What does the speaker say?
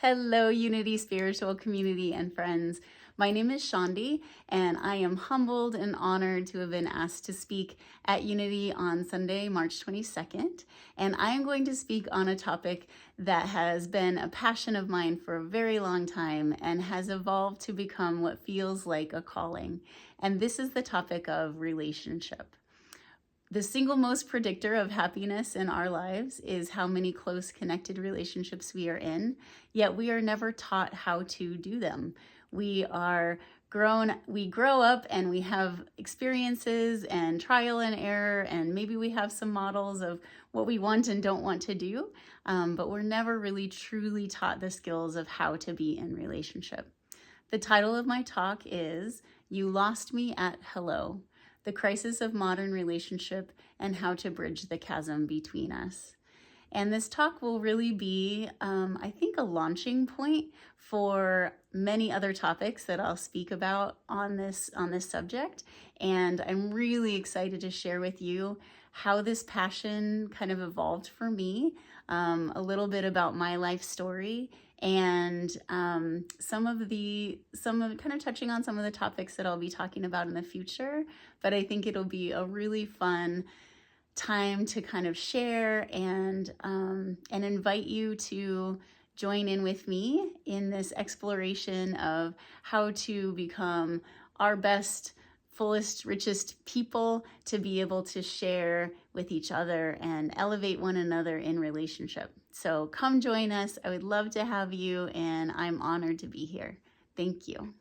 Hello, Unity Spiritual Community and friends. My name is Shawndi, and I am humbled and honored to have been asked to speak at Unity on Sunday, March 22nd. And I am going to speak on a topic that has been a passion of mine for a very long time and has evolved to become what feels like a calling. And this is the topic of relationship. The single most predictor of happiness in our lives is how many close connected relationships we are in, yet we are never taught how to do them. We grow up and we have experiences and trial and error, and maybe we have some models of what we want and don't want to do, but we're never really truly taught the skills of how to be in relationship. The title of my talk is You Lost Me at Hello: The Crisis of Modern Relationship and How to Bridge the Chasm Between Us. And this talk will really be, I think, a launching point for many other topics that I'll speak about on this subject. And I'm really excited to share with you how this passion kind of evolved for me, a little bit about my life story, and some of kind of touching on some of the topics that I'll be talking about in the future. But I think it'll be a really fun time to kind of share and invite you to join in with me in this exploration of how to become our best, fullest, richest people, to be able to share with each other and elevate one another in relationship. So come join us. I would love to have you, and I'm honored to be here. Thank you.